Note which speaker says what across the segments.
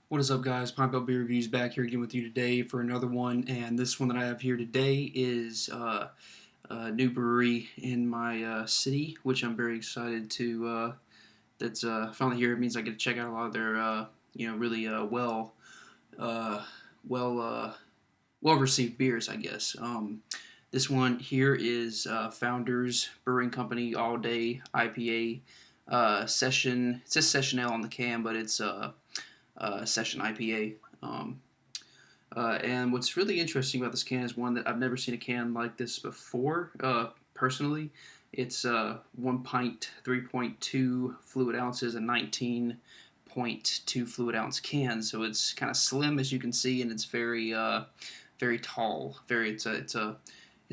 Speaker 1: What is up, guys? Pineapple Beer Reviews back here again with you today for another one, and this one that I have here today is a new brewery in my city, which I'm very excited to. That's finally here. It means I get to check out a lot of their, really uh, well, uh, well received beers, I guess. This one here is Founders Brewing Company All Day IPA Session. It says Session L on the can, but it's Session IPA. And what's really interesting about this can is one that I've never seen a can like this before. Personally, it's 1 pint, 3.2 fluid ounces, and 19.2 fluid ounce can. So it's kind of slim, as you can see, and it's very tall. It's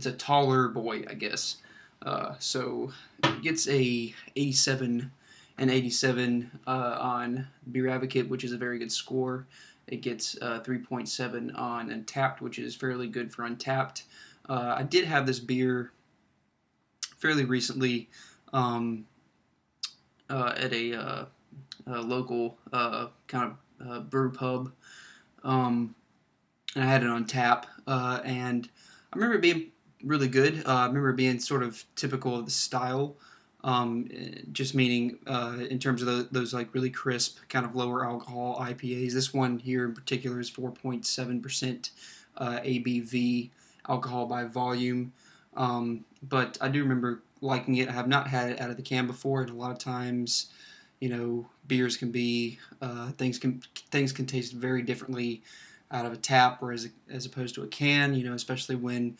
Speaker 1: a taller boy, I guess. So it gets a 87 and 87 on Beer Advocate, which is a very good score. It gets 3.7 on Untapped, which is fairly good for Untapped. I did have this beer fairly recently at a local kind of brew pub, and I had it on tap, and I remember it being really good. I remember it being sort of typical of the style, just meaning in terms of those like really crisp, kind of lower alcohol IPAs. This one here in particular is 4.7% ABV alcohol by volume. But I do remember liking it. I have not had it out of the can before, and a lot of times, beers can be things can taste very differently out of a tap or as opposed to a can. Especially when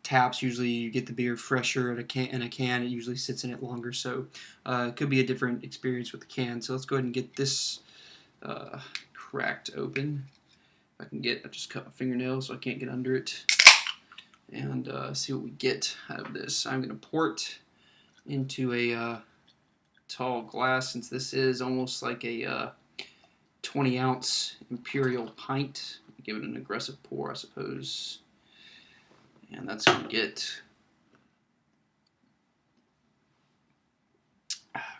Speaker 1: taps, usually you get the beer fresher at a can. In a can, it usually sits in it longer, so it could be a different experience with the can. So let's go ahead and get this cracked open. If I can get, I just cut my fingernails, so I can't get under it, and see what we get out of this. I'm going to pour it into a tall glass, since this is almost like a 20-ounce imperial pint. Give it an aggressive pour, I suppose. And that's going to get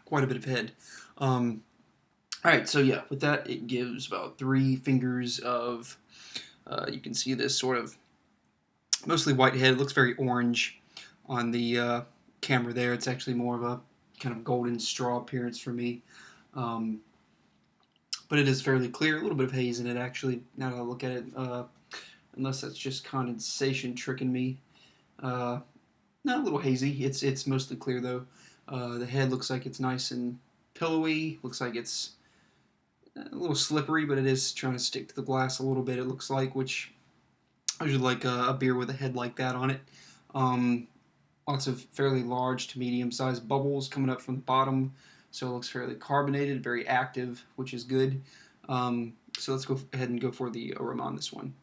Speaker 1: quite a bit of head. Alright, so yeah, with that, it gives about 3 fingers of, you can see this sort of mostly white head. It looks very orange on the camera there. It's actually more of a kind of golden straw appearance for me. But it is fairly clear. A little bit of haze in it, actually, now that I look at it. Unless that's just condensation tricking me. Not a little hazy. It's mostly clear, though. The head looks like it's nice and pillowy. Looks like it's a little slippery, but it is trying to stick to the glass a little bit, it looks like, which I usually like a beer with a head like that on it. Lots of fairly large to medium-sized bubbles coming up from the bottom, so it looks fairly carbonated, very active, which is good. So let's go ahead and go for the aroma on this one.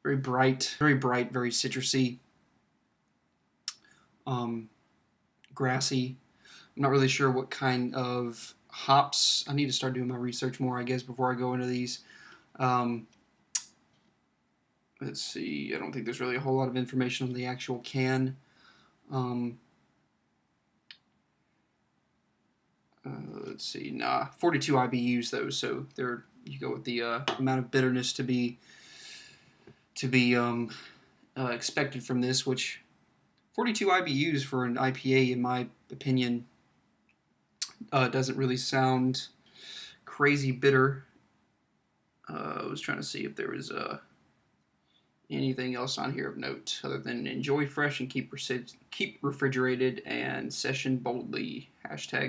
Speaker 1: Very bright, very citrusy, grassy. I'm not really sure what kind of hops. I need to start doing my research more, I guess, before I go into these. Let's see. I don't think there's really a whole lot of information on the actual can. Let's see. Nah, 42 IBUs though, so there you go with the amount of bitterness to be expected from this, which 42 IBUs for an IPA, in my opinion, doesn't really sound crazy bitter. I was trying to see if there was anything else on here of note other than enjoy fresh and keep refrigerated and session boldly.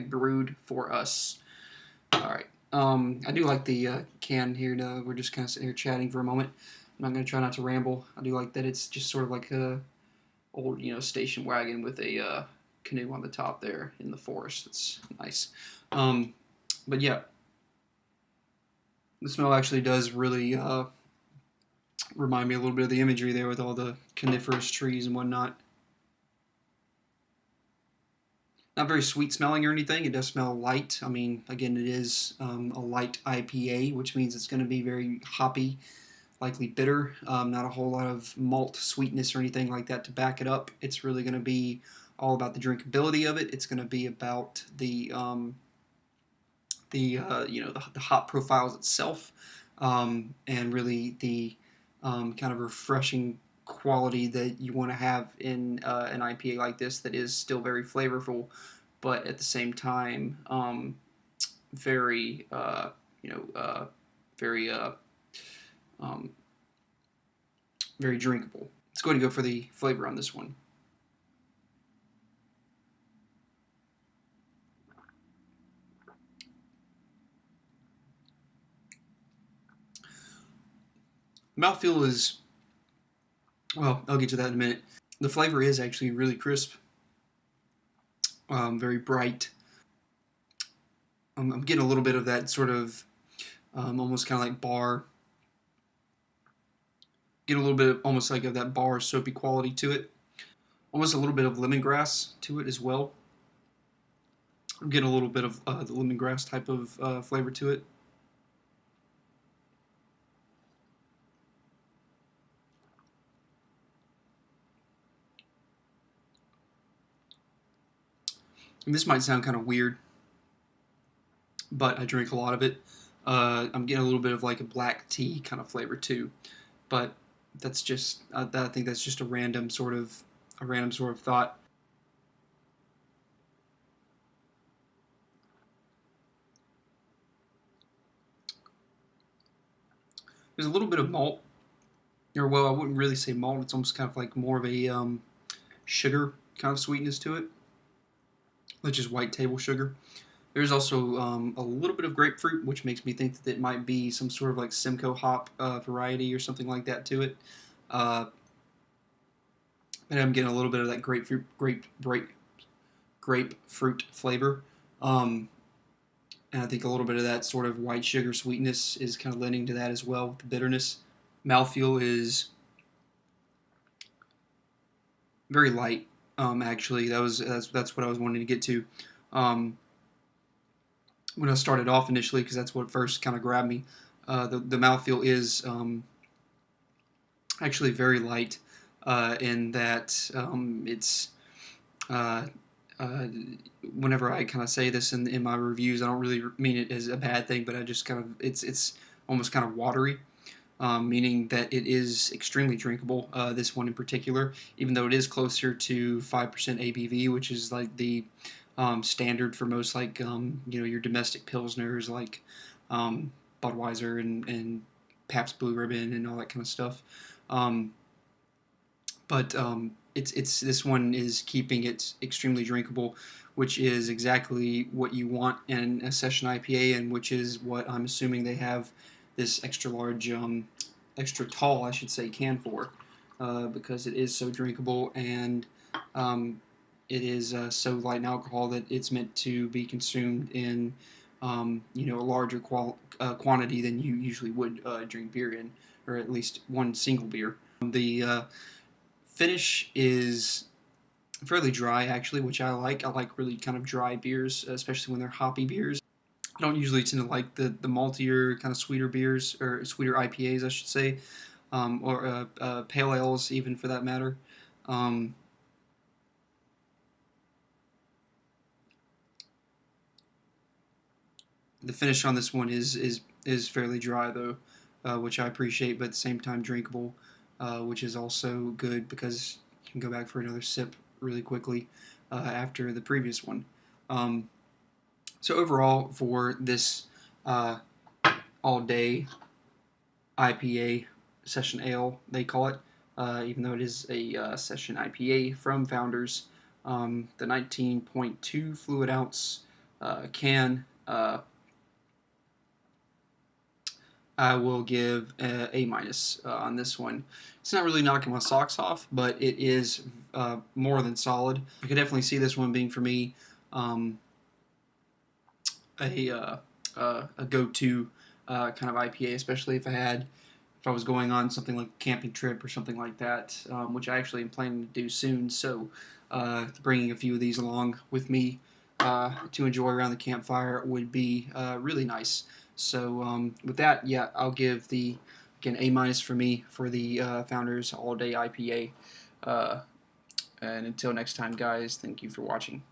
Speaker 1: #brewed for us. All right. I do like the can here. We're just kind of sitting here chatting for a moment. I'm not going to try not to ramble. I do like that it's just sort of like a old, station wagon with a canoe on the top there in the forest. It's nice. But yeah, the smell actually does really remind me a little bit of the imagery there with all the coniferous trees and whatnot. Not very sweet smelling or anything. It does smell light. I mean, again, it is a light IPA, which means it's going to be very hoppy, likely bitter. Not a whole lot of malt sweetness or anything like that to back it up. It's really going to be all about the drinkability of it. It's going to be about the the the hop profiles itself, and really the kind of refreshing quality that you want to have in an IPA like this that is still very flavorful, but at the same time very you know very um, very drinkable. Let's go ahead and go for the flavor on this one. Mouthfeel is, well, I'll get to that in a minute. The flavor is actually really crisp, very bright. I'm getting a little bit of that sort of almost kind of like bar, get a little bit of, almost like of that bar soapy quality to it. Almost a little bit of lemongrass to it as well. I'm getting a little bit of the lemongrass type of flavor to it. And this might sound kind of weird, but I drink a lot of it. I'm getting a little bit of like a black tea kind of flavor too, but that's just I think that's just a random sort of thought. There's a little bit of malt, or well, I wouldn't really say malt. It's almost kind of like more of a sugar kind of sweetness to it, which is white table sugar. There's also a little bit of grapefruit, which makes me think that it might be some sort of like Simcoe hop variety or something like that to it. Uh, and I'm getting a little bit of that grapefruit flavor. Um, and I think a little bit of that sort of white sugar sweetness is kind of lending to that as well. The bitterness. Mouthfeel is very light. Actually, that's what I was wanting to get to. Um, when I started off initially, because that's what first kind of grabbed me. The mouthfeel is actually very light in that it's uh, uh, whenever I kind of say this in my reviews, I don't really mean it as a bad thing, but I just kind of it's almost kind of watery. Meaning that it is extremely drinkable. This one in particular, even though it is closer to 5% ABV, which is like the standard for most like your domestic pilsners like Budweiser and Pabst Blue Ribbon and all that kind of stuff. Um, but it's this one is keeping it extremely drinkable, which is exactly what you want in a session IPA, and which is what I'm assuming they have this extra large, extra tall, I should say, can for, because it is so drinkable and it is so light in alcohol that it's meant to be consumed in a larger quantity than you usually would drink beer in, or at least one single beer. The finish is fairly dry, actually, which I like. I like really kind of dry beers, especially when they're hoppy beers. I don't usually tend to like the maltier, kind of sweeter beers, or sweeter IPAs, I should say, or pale ales, even for that matter. Um, the finish on this one is fairly dry, though, which I appreciate, but at the same time drinkable, which is also good because you can go back for another sip really quickly after the previous one. Um, so overall, for this all day IPA session ale, they call it, even though it is a session IPA from Founders, the 19.2 fluid ounce can. I will give A minus on this one. It's not really knocking my socks off, but it is more than solid. I could definitely see this one being for me um, a go-to kind of IPA, especially if I was going on something like a camping trip or something like that, which I actually am planning to do soon. So bringing a few of these along with me to enjoy around the campfire would be really nice. So with that, yeah, I'll give the again A minus for me for the Founders All Day IPA. And until next time, guys, thank you for watching.